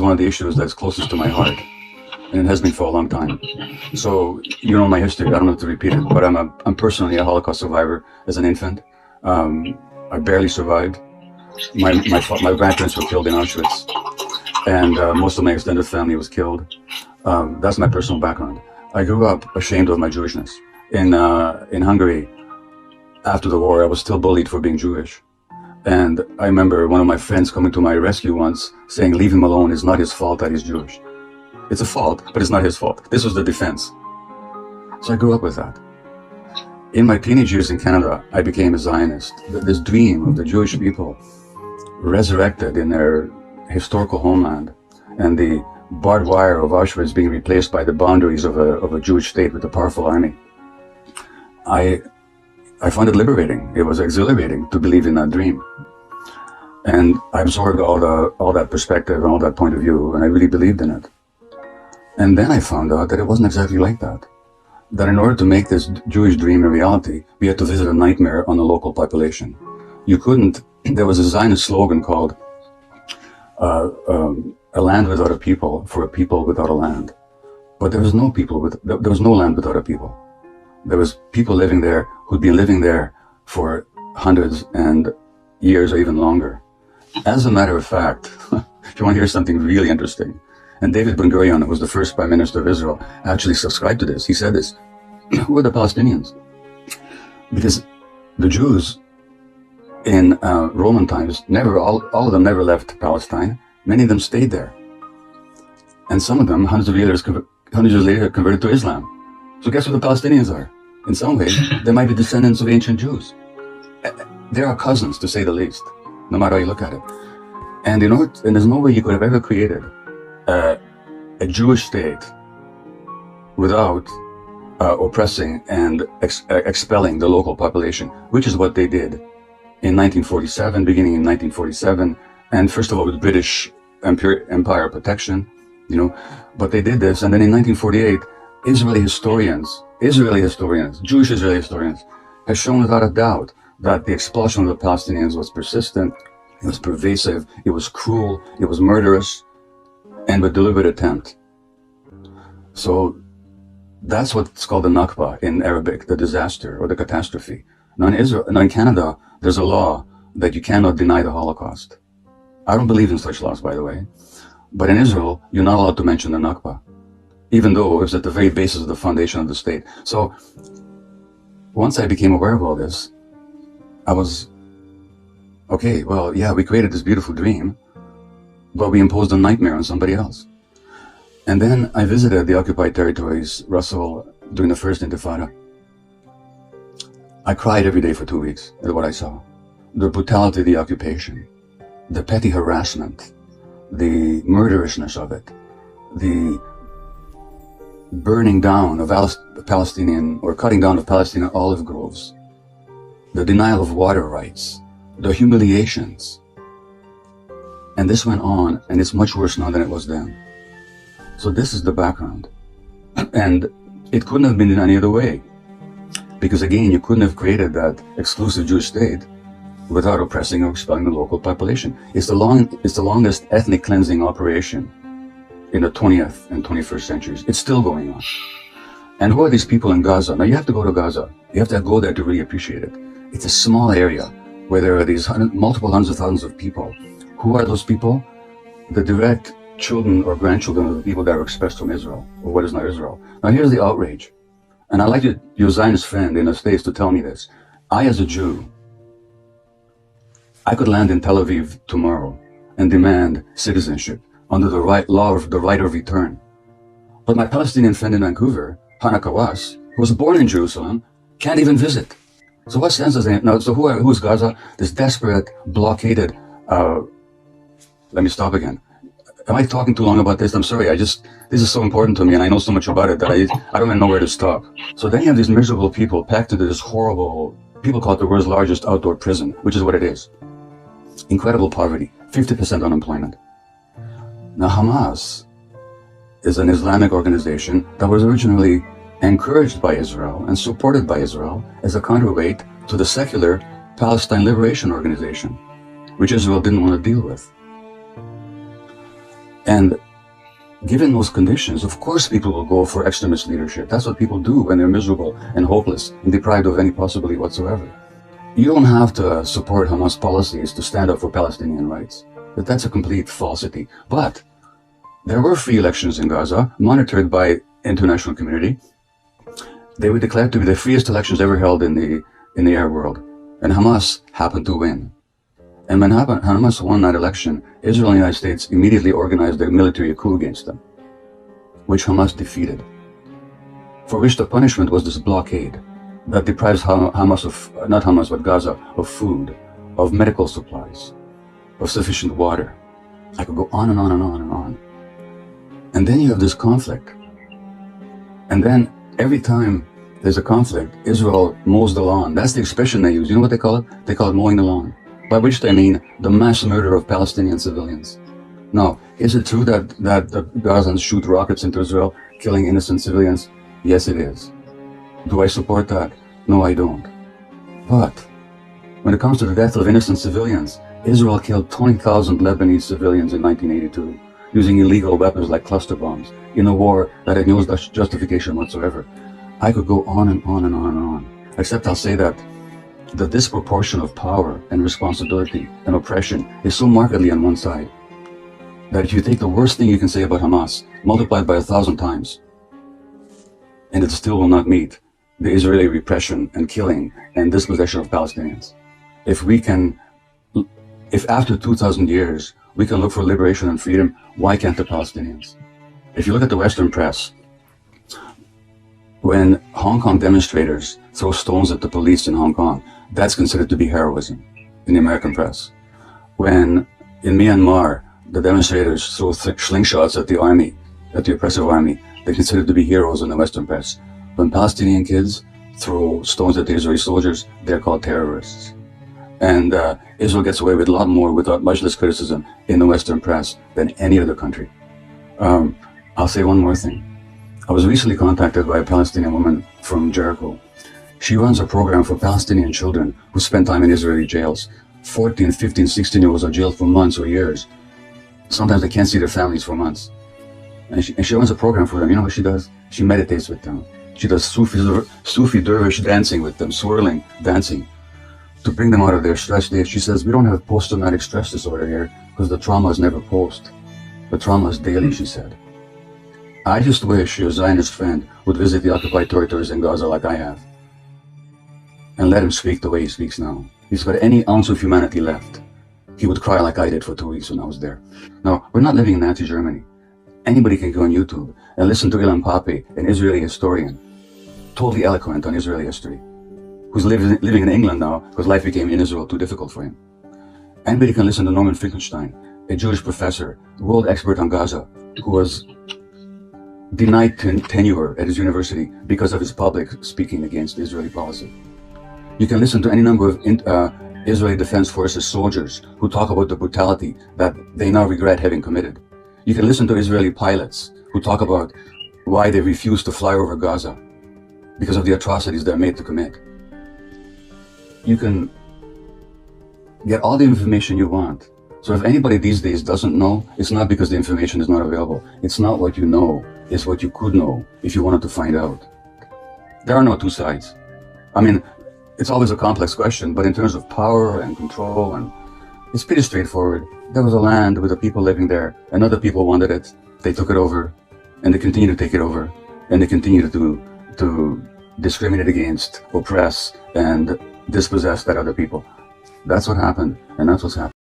one of the issues that's closest to my heart, and it has been for a long time. So, you know my history, I don't have to repeat it, but I'm personally a Holocaust survivor as an infant. I barely survived. My grandparents were killed in Auschwitz, and most of my extended family was killed. That's my personal background. I grew up ashamed of my Jewishness. In Hungary, after the war, I was still bullied for being Jewish. And I remember one of my friends coming to my rescue once saying, leave him alone, it's not his fault that he's Jewish. It's a fault, but it's not his fault. This was the defense. So I grew up with that. In my teenage years in Canada, I became a Zionist. This dream of the Jewish people resurrected in their historical homeland, and the barbed wire of Auschwitz being replaced by the boundaries of a Jewish state with a powerful army. I found it liberating. It was exhilarating to believe in that dream. And I absorbed all that perspective and all that point of view, and I really believed in it. And then I found out that it wasn't exactly like that. That in order to make this Jewish dream a reality, we had to visit a nightmare on the local population. You couldn't, there was a Zionist slogan called, a land without a people for a people without a land. But there was no land without a people. There was people living there who'd been living there for hundreds and years or even longer. As a matter of fact, if you want to hear something really interesting, and David Ben-Gurion, who was the first Prime Minister of Israel, actually subscribed to this. He said this, who are the Palestinians? Because the Jews in Roman times, all of them never left Palestine. Many of them stayed there. And some of them, hundreds of years later, converted to Islam. So guess what the Palestinians are? In some ways, they might be descendants of ancient Jews. They are cousins, to say the least, no matter how you look at it. And there's no way you could have ever created a Jewish state without oppressing and expelling the local population, which is what they did in 1947, beginning in 1947, and first of all with British Empire protection, but they did this, and then in 1948, Jewish Israeli historians, have shown without a doubt that the expulsion of the Palestinians was persistent, it was pervasive, it was cruel, it was murderous, and with deliberate attempt. So that's what's called the Nakba in Arabic, the disaster or the catastrophe. Now in Canada, there's a law that you cannot deny the Holocaust. I don't believe in such laws, by the way. But in Israel, you're not allowed to mention the Nakba, even though it was at the very basis of the foundation of the state. So once I became aware of all this, I was, okay, well, yeah, we created this beautiful dream, but we imposed a nightmare on somebody else. And then I visited the occupied territories, Russell, during the first Intifada. I cried every day for 2 weeks at what I saw. The brutality of the occupation, the petty harassment, the murderousness of it, the burning down of Palestinian, or cutting down of Palestinian olive groves, the denial of water rights, the humiliations. And this went on, and it's much worse now than it was then. So this is the background. And it couldn't have been in any other way. Because again, you couldn't have created that exclusive Jewish state without oppressing or expelling the local population. It's the longest ethnic cleansing operation in the 20th and 21st centuries. It's still going on. And who are these people in Gaza? Now you have to go to Gaza. You have to go there to really appreciate it. It's a small area where there are these multiple hundreds of thousands of people. Who are those people? The direct children or grandchildren of the people that were expressed from Israel, or what is not Israel. Now here's the outrage. And I'd like your Zionist friend in the States to tell me this. I, as a Jew, I could land in Tel Aviv tomorrow and demand citizenship under the law of the right of return. But my Palestinian friend in Vancouver, Hana Kawas, who was born in Jerusalem, can't even visit. So what sense does it? Now, so who is Gaza? This desperate, blockaded, let me stop again. Am I talking too long about this? I'm sorry, this is so important to me and I know so much about it that I don't even know where to stop. So then you have these miserable people packed into this horrible, people call it the world's largest outdoor prison, which is what it is. Incredible poverty, 50% unemployment. Now Hamas is an Islamic organization that was originally encouraged by Israel and supported by Israel as a counterweight to the secular Palestine Liberation Organization, which Israel didn't want to deal with. And given those conditions, of course people will go for extremist leadership. That's what people do when they're miserable and hopeless and deprived of any possibility whatsoever. You don't have to support Hamas policies to stand up for Palestinian rights. That's a complete falsity. But there were free elections in Gaza, monitored by international community. They were declared to be the freest elections ever held in the Arab world. And Hamas happened to win. And when Hamas won that election, Israel and the United States immediately organized a military coup against them, which Hamas defeated, for which the punishment was this blockade that deprives Hamas of, not Hamas, but Gaza, of food, of medical supplies, of sufficient water. I could go on and on and on and on. And then you have this conflict. And then every time there's a conflict, Israel mows the lawn. That's the expression they use. You know what they call it? They call it mowing the lawn. By which they mean the mass murder of Palestinian civilians. Now, is it true that the Gazans shoot rockets into Israel, killing innocent civilians? Yes, it is. Do I support that? No, I don't. But when it comes to the death of innocent civilians, Israel killed 20,000 Lebanese civilians in 1982, using illegal weapons like cluster bombs, in a war that had no justification whatsoever. I could go on and on and on and on, except I'll say that the disproportion of power and responsibility and oppression is so markedly on one side that if you take the worst thing you can say about Hamas, multiplied by 1,000 times, and it still will not meet the Israeli repression and killing and dispossession of Palestinians. If after 2,000 years we can look for liberation and freedom, why can't the Palestinians? If you look at the Western press, when Hong Kong demonstrators throw stones at the police in Hong Kong, that's considered to be heroism in the American press. When in Myanmar, the demonstrators throw slingshots at the army, at the oppressive army, they're considered to be heroes in the Western press. When Palestinian kids throw stones at the Israeli soldiers, they're called terrorists. And Israel gets away with a lot more without much less criticism in the Western press than any other country. I'll say one more thing. I was recently contacted by a Palestinian woman from Jericho. She runs a program for Palestinian children who spend time in Israeli jails. 14, 15, 16-year-olds are jailed for months or years. Sometimes they can't see their families for months. And she runs a program for them. You know what she does? She meditates with them. She does Sufi dervish dancing with them, swirling dancing, to bring them out of their stress state. She says, we don't have post-traumatic stress disorder here because the trauma is never post. The trauma is daily, she said. I just wish your Zionist friend would visit the occupied territories in Gaza like I have, and let him speak the way he speaks now. If he's got any ounce of humanity left, he would cry like I did for 2 weeks when I was there. Now, we're not living in Nazi Germany. Anybody can go on YouTube and listen to Gabor Mate, an Israeli historian, totally eloquent on Israeli history, who's living in England now because life became in Israel too difficult for him. Anybody can listen to Norman Finkelstein, a Jewish professor, world expert on Gaza, who was denied tenure at his university because of his public speaking against Israeli policy. You can listen to any number of Israeli Defense Forces soldiers who talk about the brutality that they now regret having committed. You can listen to Israeli pilots who talk about why they refuse to fly over Gaza because of the atrocities they're made to commit. You can get all the information you want. So if anybody these days doesn't know, it's not because the information is not available. It's not what you know, it's what you could know if you wanted to find out. There are no two sides. I mean, it's always a complex question, but in terms of power and control, and it's pretty straightforward. There was a land with the people living there, and other people wanted it. They took it over, and they continue to take it over, and they continue to discriminate against, oppress, and dispossess that other people. That's what happened, and that's what's happening.